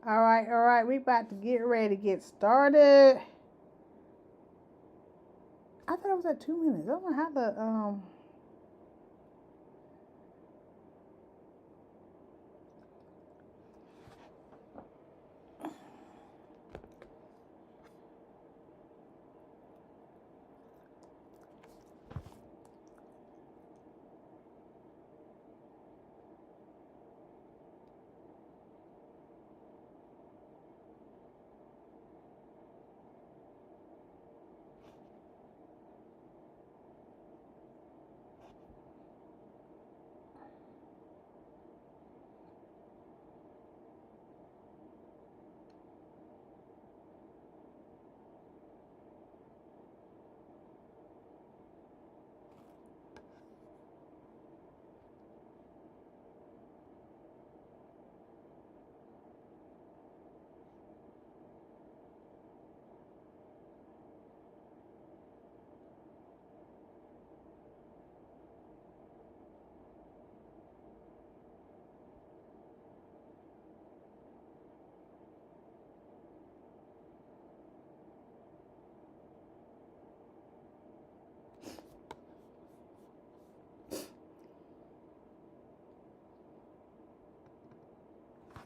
All right. We about to get ready to get started. I thought it was at 2 minutes. I don't know how the.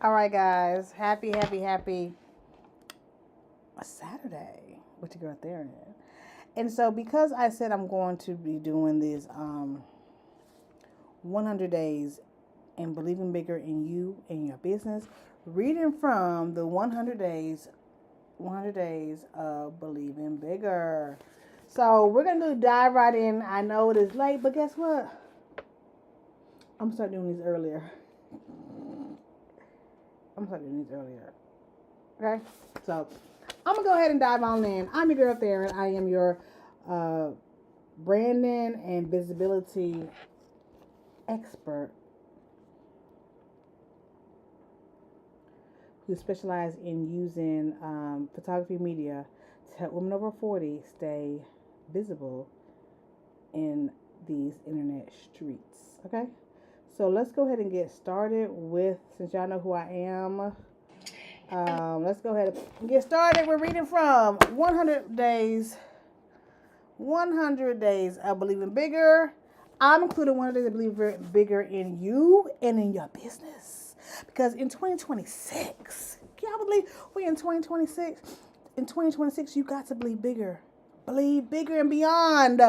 All right, guys. Happy Saturday. What you got there? And so, because I said I'm going to be doing this 100 days and believing bigger in you and your business, reading from the 100 days of believing bigger. So we're gonna dive right in. I know it is late, but guess what? I'm starting doing these earlier. I'm starting doing these earlier. Okay, so I'm gonna go ahead and dive on in. I'm your girl Theron. I am your uh, branding and visibility expert who specialize in using photography media to help women over 40 stay visible in these internet streets. Okay, so let's go ahead and get started with, since y'all know who I am, let's go ahead and get started. We're reading from 100 days of believing bigger. I'm including 100 days of believing bigger in you and in your business. Because in 2026, can y'all believe we're in 2026? In 2026, you got to believe bigger. Believe bigger and beyond.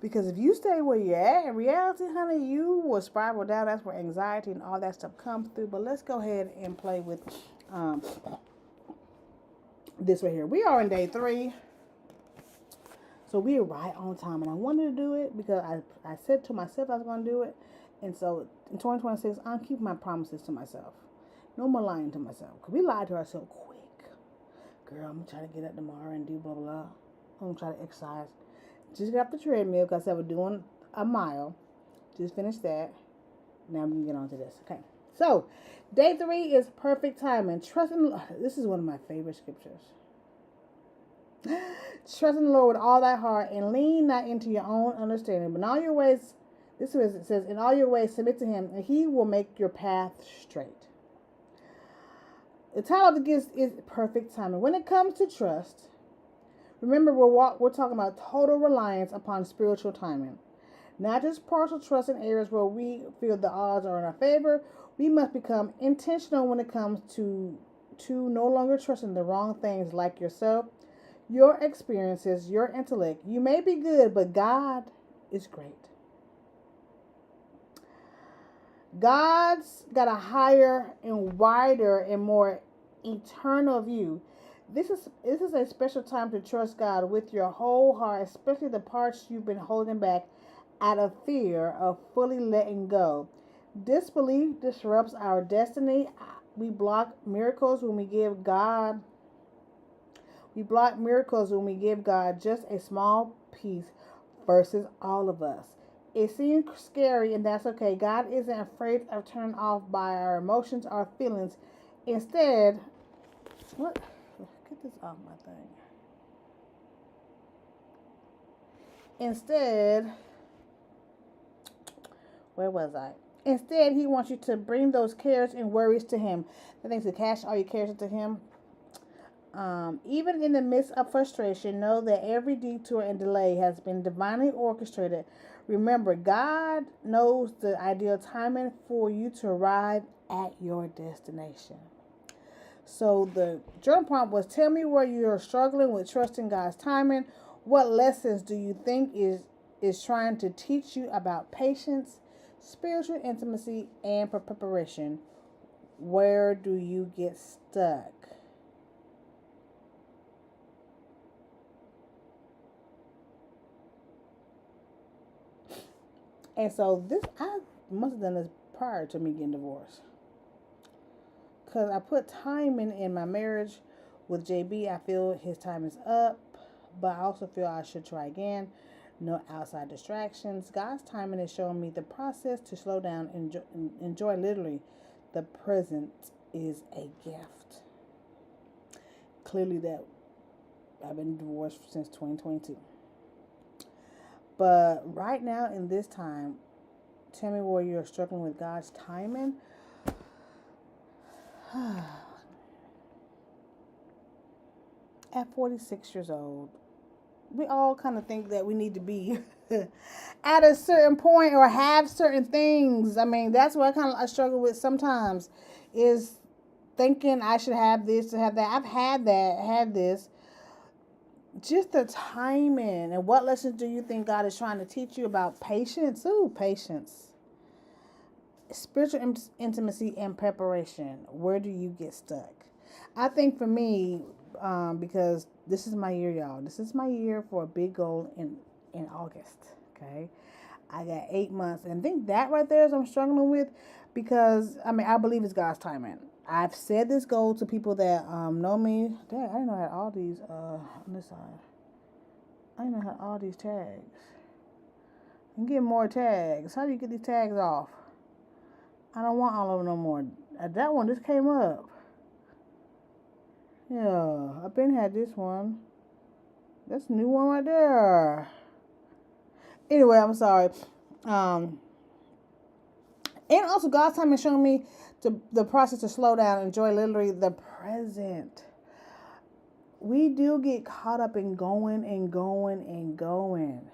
Because if you stay where you're at, in reality, honey, you will spiral down. That's where anxiety and all that stuff comes through. But let's go ahead and play with um, this right here. We are in day 3. So we're right on time. And I wanted to do it because I said to myself I was going to do it. And so in 2026, I'm keeping my promises to myself. No more lying to myself. Because we lie to ourselves quick. Girl, I'm going to try to get up tomorrow and do blah, blah, blah. I'm going to try to exercise. Just got off the treadmill because I was doing a mile. Just finished that. Now I'm going to get on to this. Okay. So, day 3 is perfect timing. This is one of my favorite scriptures. Trust in the Lord with all thy heart and lean not into your own understanding. But in all your ways, this is it says, in all your ways submit to him, and he will make your path straight. The title of the gift is perfect timing. When it comes to trust, remember we're talking about total reliance upon spiritual timing. Not just partial trust in areas where we feel the odds are in our favor. We must become intentional when it comes to no longer trusting the wrong things like yourself, your experiences, your intellect. You may be good, but God is great. God's got a higher and wider and more eternal view. This is a special time to trust God with your whole heart, especially the parts you've been holding back out of fear of fully letting go. Disbelief disrupts our destiny. We block miracles when we give God We block miracles when we give God just a small piece versus all of us. It seems scary, and that's okay. God isn't afraid of turning off by our emotions or feelings. Instead, what? Get this off my thing. Instead, where was I? Instead, he wants you to bring those cares and worries to him. The things to cast all your cares to him. Even in the midst of frustration, know that every detour and delay has been divinely orchestrated. Remember, God knows the ideal timing for you to arrive at your destination. So the journal prompt was, tell me where you're struggling with trusting God's timing. What lessons do you think is trying to teach you about patience, spiritual intimacy, and preparation? Where do you get stuck? And so this, I must have done this prior to me getting divorced. Because I put time in my marriage with JB. I feel his time is up, but I also feel I should try again. No outside distractions. God's timing is showing me the process to slow down and enjoy literally the present is a gift. Clearly that I've been divorced since 2022. But right now in this time, tell me where you're struggling with God's timing. At 46 years old, we all kind of think that we need to be at a certain point or have certain things. I mean, that's what I struggle with sometimes, is thinking I should have this to have that. I've had that, had this. Just the timing. And what lessons do you think God is trying to teach you about patience? Ooh, patience. Spiritual intimacy and preparation. Where do you get stuck? I think for me, because this is my year, y'all. This is my year for a big goal in August. Okay, I got 8 months, and I think that right there is I'm struggling with, because I believe it's God's timing. I've said this goal to people that know me. Dang, I didn't know I had all these on this side. I didn't know I had all these tags. I'm getting more tags. How do you get these tags off? I don't want all of them no more. That one just came up. Yeah, I've been had this one. That's a new one right there. Anyway, I'm sorry. And also God's time is showing me the process to slow down, enjoy literally the present. We do get caught up in going and going and going.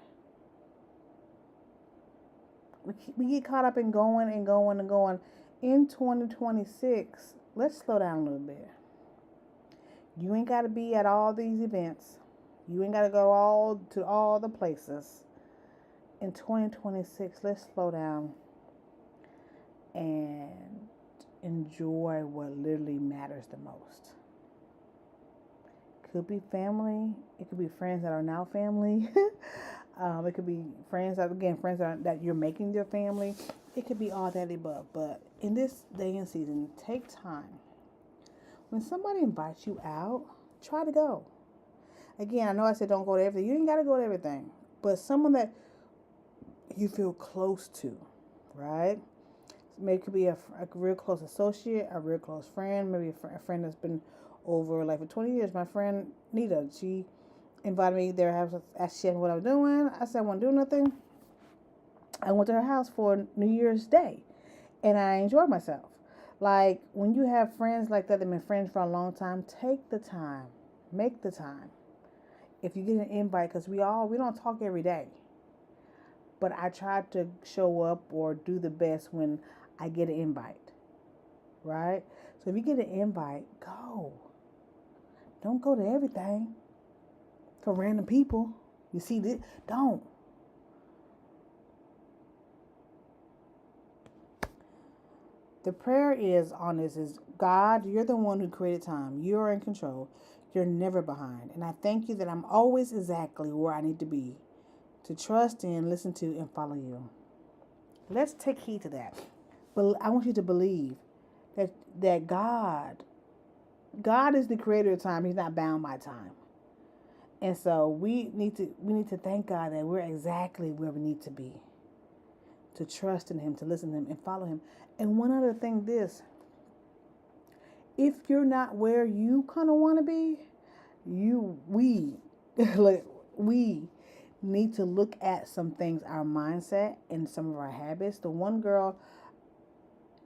We get caught up in going and going and going. In 2026, let's slow down a little bit. You ain't got to be at all these events. You ain't got to go to all the places. In 2026, let's slow down and enjoy what literally matters the most. Could be family. It could be friends that are now family. It could be friends that you're making your family. It could be all that above. But in this day and season, take time. When somebody invites you out, try to go. Again, I know I said don't go to everything. You ain't got to go to everything. But someone that you feel close to, right? Maybe it could be a real close associate, a real close friend, maybe a friend that's been over like for 20 years. My friend Nita, she invited me there. Asked she what I was doing. I said I wasn't doing nothing. I went to her house for New Year's Day, and I enjoyed myself. Like, when you have friends like that have been friends for a long time, take the time. Make the time. If you get an invite, because we don't talk every day. But I try to show up or do the best when I get an invite. Right? So if you get an invite, go. Don't go to everything for random people. You see this? Don't. The prayer is God, you're the one who created time. You're in control. You're never behind. And I thank you that I'm always exactly where I need to be to trust in, listen to, and follow you. Let's take heed to that. But I want you to believe that God is the creator of time. He's not bound by time. And so we need to thank God that we're exactly where we need to be. To trust in him, to listen to him, and follow him. And one other thing, if you're not where you kind of want to be, we need to look at some things, our mindset and some of our habits. The one girl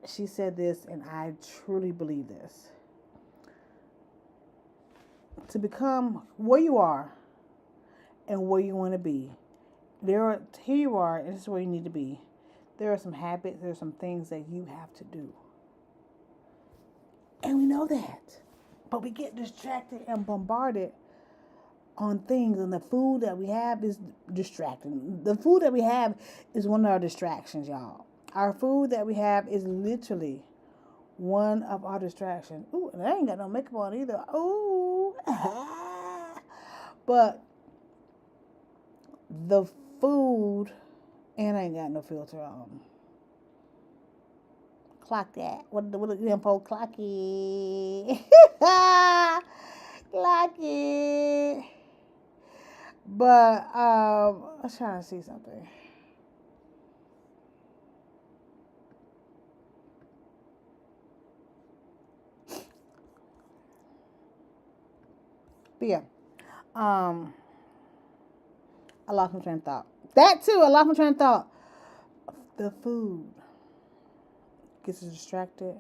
she said this, and I truly believe this. To become where you are and where you want to be, here you are, and this is where you need to be. There are some habits, there are some things that you have to do. And we know that. But we get distracted and bombarded on things, and the food that we have is distracting. The food that we have is one of our distractions, y'all. Our food that we have is literally one of our distractions. Ooh, and I ain't got no makeup on either. Ooh. But the food, and I ain't got no filter on. Clock that. What the info? Clock it. Clock it. But I was trying to see something. But yeah, I lost my train of thought. That too, I lost my train of thought. The food gets us distracted.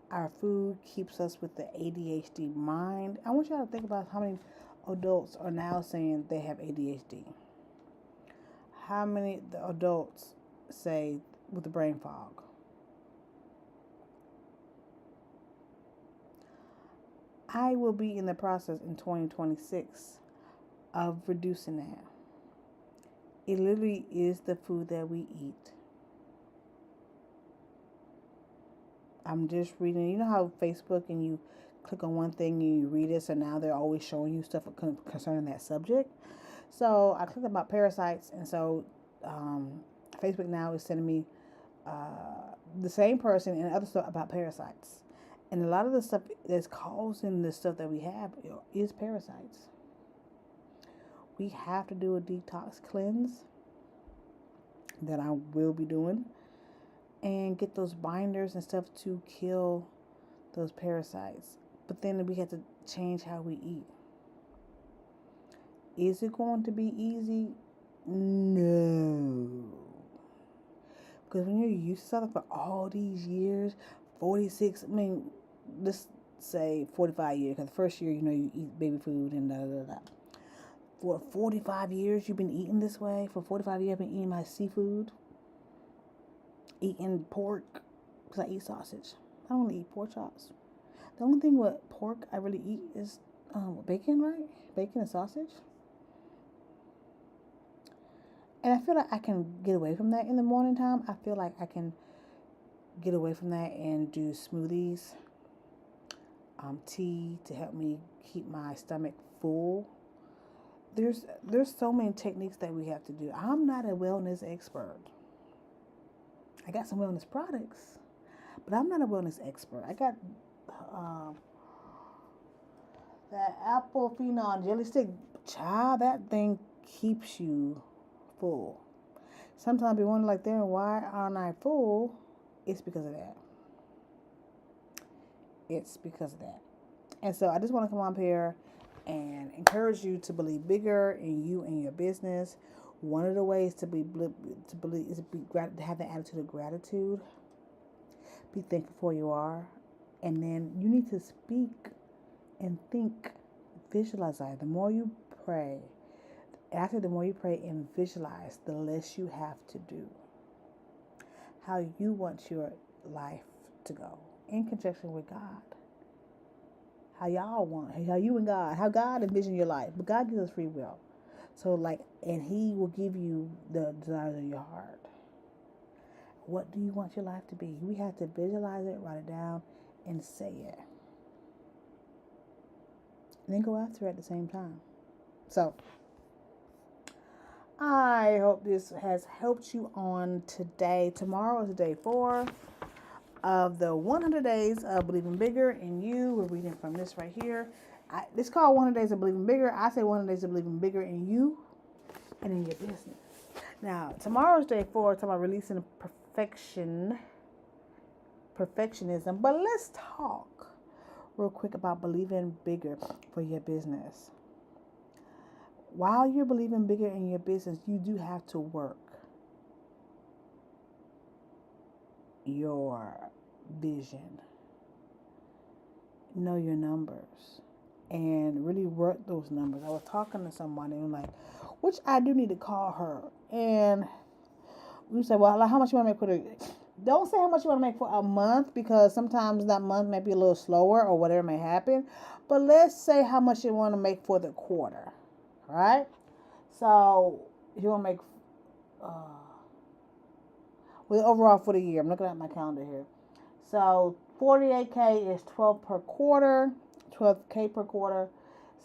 Our food keeps us with the ADHD mind. I want y'all to think about how many adults are now saying they have ADHD. How many adults say with the brain fog? I will be in the process in 2026 of reducing that. It literally is the food that we eat. I'm just reading, you know how Facebook and you click on one thing and you read it, so now they're always showing you stuff concerning that subject. So I clicked about parasites, and so Facebook now is sending me the same person and other stuff about parasites. And a lot of the stuff that's causing the stuff that we have is parasites. We have to do a detox cleanse that I will be doing, and get those binders and stuff to kill those parasites. But then we have to change how we eat. Is it going to be easy? No. Because when you're used to something for all these years, 46, let's say 45 years, because the first year, you eat baby food and da da da. For 45 years, you've been eating this way. For 45 years, I've been eating my seafood, eating pork, because I eat sausage. I don't really eat pork chops. The only thing with pork I really eat is bacon, right? Bacon and sausage. And I feel like I can get away from that in the morning time. I feel like I can get away from that and do smoothies, tea to help me keep my stomach full. There's so many techniques that we have to do. I'm not a wellness expert. I got some wellness products, but I'm not a wellness expert. I got that apple phenol jelly stick. Child, that thing keeps you full. Sometimes you wonder, like, there, why aren't I full? It's because of that. It's because of that. And so I just want to come up here and encourage you to believe bigger in you and your business. One of the ways to believe is to have the attitude of gratitude. Be thankful for who you are, and then you need to speak and think, visualize it. The more you pray, after the more you pray and visualize, the less you have to do. How you want your life to go in conjunction with God. How y'all want, how you and God, how God envision your life. But God gives us free will. So and He will give you the desires of your heart. What do you want your life to be? We have to visualize it, write it down, and say it. And then go after it at the same time. So, I hope this has helped you on today. Tomorrow is day 4 of the 100 Days of Believing Bigger in You. We're reading from this right here. This is called 100 Days of Believing Bigger. I say 100 Days of Believing Bigger in You and in your business. Now, tomorrow's day 4. It's about releasing perfectionism. But let's talk real quick about believing bigger for your business. While you're believing bigger in your business, you do have to work your vision. Know your numbers and really work those numbers. I was talking to somebody and like, which I do need to call her. And we said, well, like, how much you want to make for the... Don't say how much you want to make for a month, because sometimes that month may be a little slower or whatever may happen. But let's say how much you want to make for the quarter, right? So you want to make, well, overall for the year. I'm looking at my calendar here. So 48K is 12 per quarter, 12K per quarter.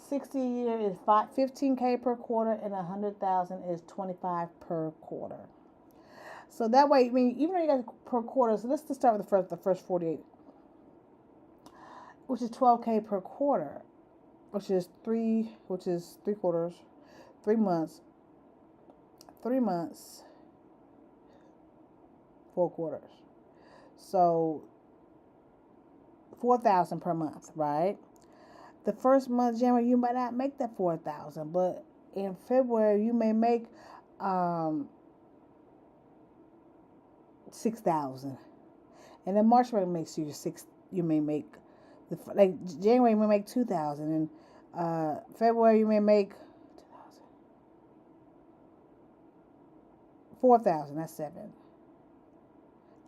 60 year is 15K per quarter, and 100,000 is 25 per quarter. So that way, I mean, even though you got per quarter, so let's just start with the first 48, which is 12K per quarter, which is three quarters, 3 months, 4 quarters. So 4,000 per month, right? The first month, January, you might not make that 4,000, but in February you may make 6,000, and then March makes you 6. You may make like January you may make 2,000, and February you may make 2,000, 4,000. That's 7,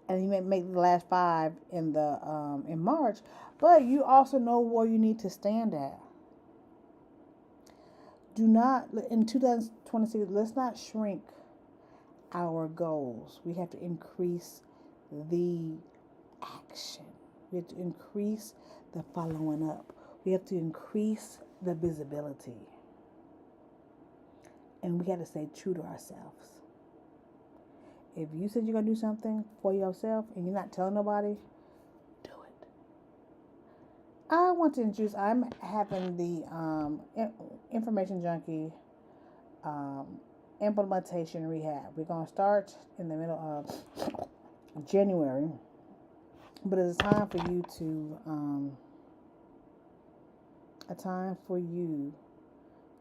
and you may make the last 5 in March. But you also know where you need to stand at. Do not, in 2026, let's not shrink our goals. We have to increase the action. We have to increase the following up. We have to increase the visibility. And we got to stay true to ourselves. If you said you're going to do something for yourself and you're not telling nobody, do it. I want to introduce, I'm having the Information Junkie implementation rehab. We're going to start in the middle of January, but it's a time for you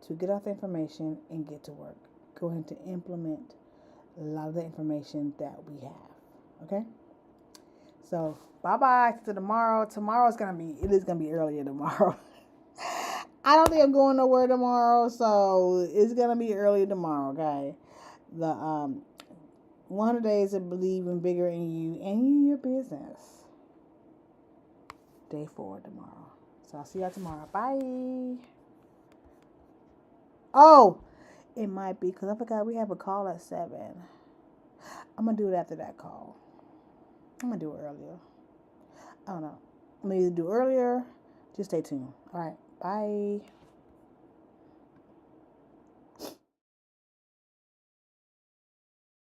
to get out the information and get to work. Go ahead to implement a lot of the information that we have. Okay? So, bye-bye to tomorrow. It is going to be earlier tomorrow. I don't think I'm going nowhere tomorrow, so it's going to be earlier tomorrow, okay? The 100 days of believing bigger in you and your business. Day 4 tomorrow. So I'll see y'all tomorrow. Bye. Oh, it might be, because I forgot we have a call at 7. I'm going to do it after that call. I'm going to do it earlier. I don't know. I'm going to either do it earlier. Just stay tuned. All right. Bye.